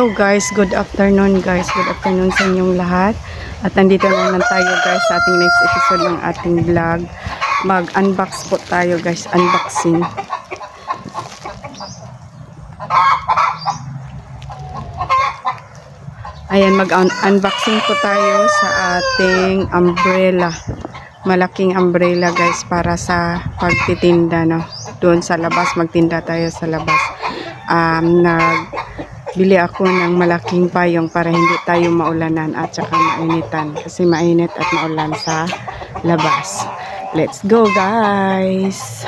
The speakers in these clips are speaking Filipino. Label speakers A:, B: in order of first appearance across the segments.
A: Hello guys, good afternoon guys. Good afternoon sa inyong lahat. At nandito naman tayo guys sa ating next episode ng ating vlog. Mag-unbox po tayo guys, unboxing. Ayan, mag-unboxing po tayo sa ating umbrella. Malaking umbrella guys para sa pagtitinda, no. Doon sa labas, magtinda tayo sa labas. Bili ako ng malaking payong para hindi tayo maulanan at saka mainitan kasi mainit at maulan sa labas. Let's go guys!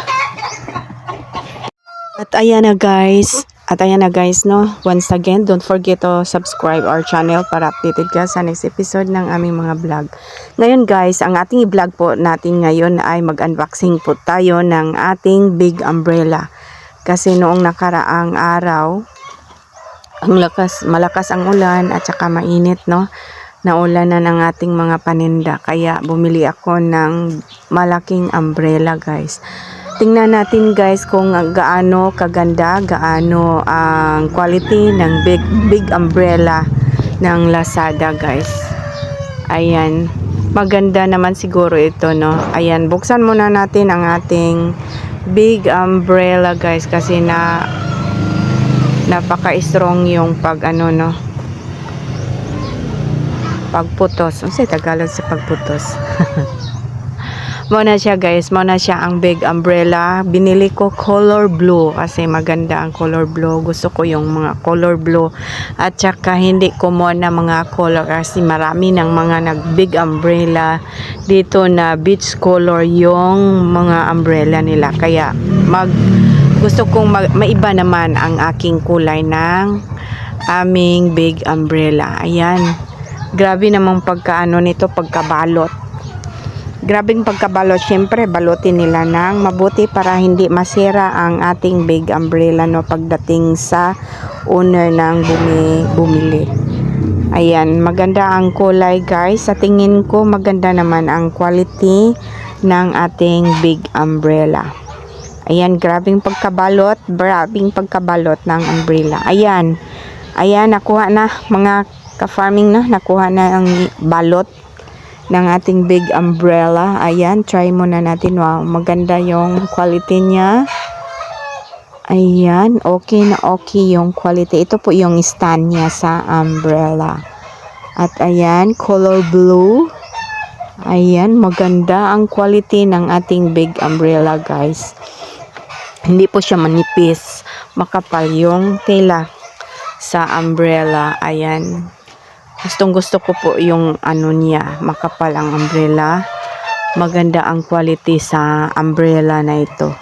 A: At ayan na guys, no. Once again, don't forget to subscribe our channel para updated ka sa next episode ng aming mga vlog. Ngayon guys, ang ating i-vlog po natin ngayon ay mag-unboxing po tayo ng ating big umbrella. Kasi noong nakaraang araw, malakas ang ulan at saka mainit, no. Naulan na ng ating mga paninda. Kaya bumili ako ng malaking umbrella guys. Tingnan natin guys kung gaano kaganda, gaano ang quality ng big umbrella ng Lazada guys. Ayan. Maganda naman siguro ito, no. Ayan, buksan muna natin ang ating big umbrella guys kasi napaka-strong yung pagputos. Ano sa Tagalog sa pagputos? Muna siya guys, muna siya ang big umbrella. Binili ko color blue kasi maganda ang color blue. Gusto ko yung mga color blue at saka hindi common na mga color kasi marami ng mga big umbrella dito na beach color yung mga umbrella nila. Kaya gusto kong maiba naman ang aking kulay ng aming big umbrella. Ayan. Grabe namang pagkaano nito, pagkabalot. Grabing pagkabalot. Siyempre, balutin nila ng mabuti para hindi masira ang ating big umbrella, no, pagdating sa owner ng bumili. Ayan. Maganda ang kulay guys. Sa tingin ko, maganda naman ang quality ng ating big umbrella. Ayan, grabing pagkabalot ng umbrella. Ayan, nakuha na mga ka-farming na, nakuha na ang balot ng ating big umbrella. Ayan, try muna natin. Wow, maganda yung quality niya. Ayan, okay na okay yung quality. Ito po yung stand niya sa umbrella. At ayan, color blue. Ayan, maganda ang quality ng ating big umbrella guys. Hindi po siya manipis, makapal yung tela sa umbrella. Ayan. Gusto ko po yung niya, makapal ang umbrella. Maganda ang quality sa umbrella na ito.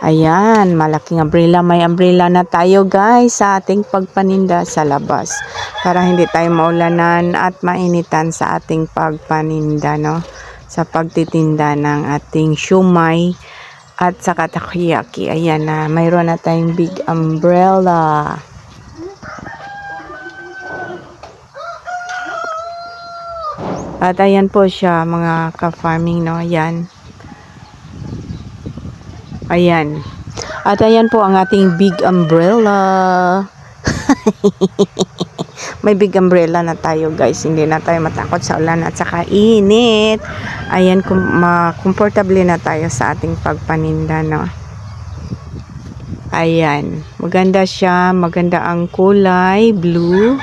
A: Ayan, malaking umbrella. May umbrella na tayo guys sa ating pagpaninda sa labas. Para hindi tayo maulanan at mainitan sa ating pagpaninda, no? Sa pagtitinda ng ating siumay at saka takoyaki. Ayan na, mayroon na tayong big umbrella. At ayan po siya mga ka-farming, no. Ayan. Ayan. At ayan po ang ating big umbrella. May big umbrella na tayo guys. Hindi na tayo matakot sa ulan at saka init. Ayan, comfortable na tayo sa ating pagpaninda, no. Ayan, maganda siya. Maganda ang kulay, blue.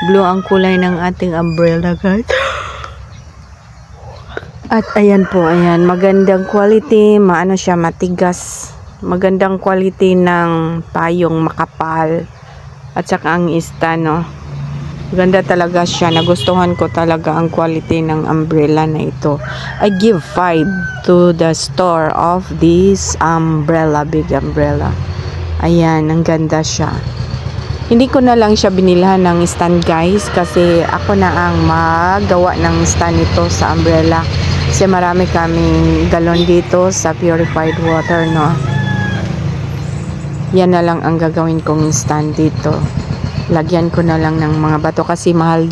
A: Blue ang kulay ng ating umbrella guys. At ayan po, ayan, magandang quality. Maano siya, matigas. Magandang quality ng payong, makapal. At saka ang stand, no. Ganda talaga siya. Nagustuhan ko talaga ang quality ng umbrella na ito. I give 5 to the store of this umbrella, big umbrella. Ayan, ang ganda siya. Hindi ko na lang siya binilhan ng stand guys kasi ako na ang magawa ng stand nito sa umbrella. Kasi marami kaming galon dito sa purified water, no. Yan na lang ang gagawin kong stand dito. Lagyan ko na lang ng mga bato kasi mahal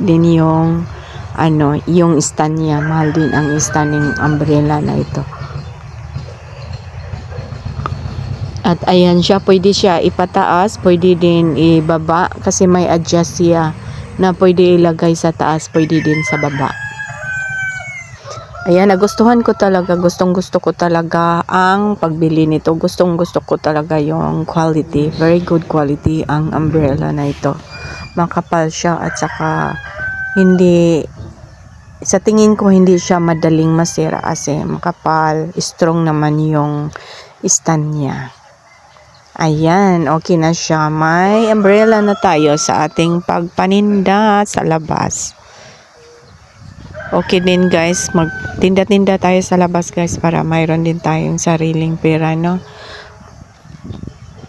A: din yung yung stand niya. Mahal din ang stand ng umbrella na ito. At ayan siya, pwede siya ipataas, pwede din ibaba kasi may adjust siya na pwede ilagay sa taas, pwede din sa baba. Ayan, nagustuhan ko talaga, gustong gusto ko talaga ang pagbili nito. Gustong gusto ko talaga yung quality, very good quality ang umbrella na ito. Makapal siya at saka hindi, sa tingin ko hindi siya madaling masira kasi makapal, strong naman yung stand niya. Ayan, okay na siya. May umbrella na tayo sa ating pagpaninda sa labas. Okay din guys, magtinda-tinda tayo sa labas guys para mayroon din tayong sariling pera, no?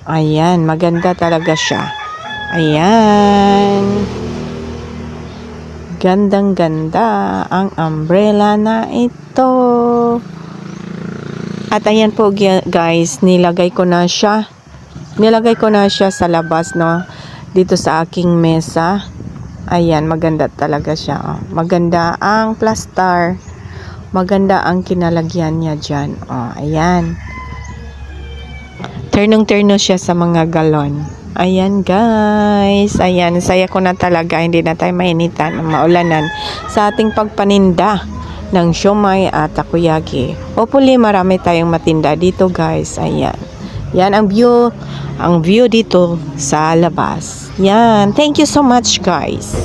A: Ayan, maganda talaga siya. Ayan. Gandang-ganda ang umbrella na ito. At ayan po guys, nilagay ko na siya sa labas, no, dito sa aking mesa. Ayan, maganda talaga siya, oh. Maganda ang plaster, maganda ang kinalagyan niya dyan, oh. Ayan, ternong-terno siya sa mga galon. Ayan guys, ayan, saya ko na talaga, hindi na tayo mainitan, maulanan sa ating pagpaninda ng siomai at takoyaki. Hopefully marami tayong matinda dito guys. Ayan, yan ang view dito sa labas. Yan, thank you so much guys.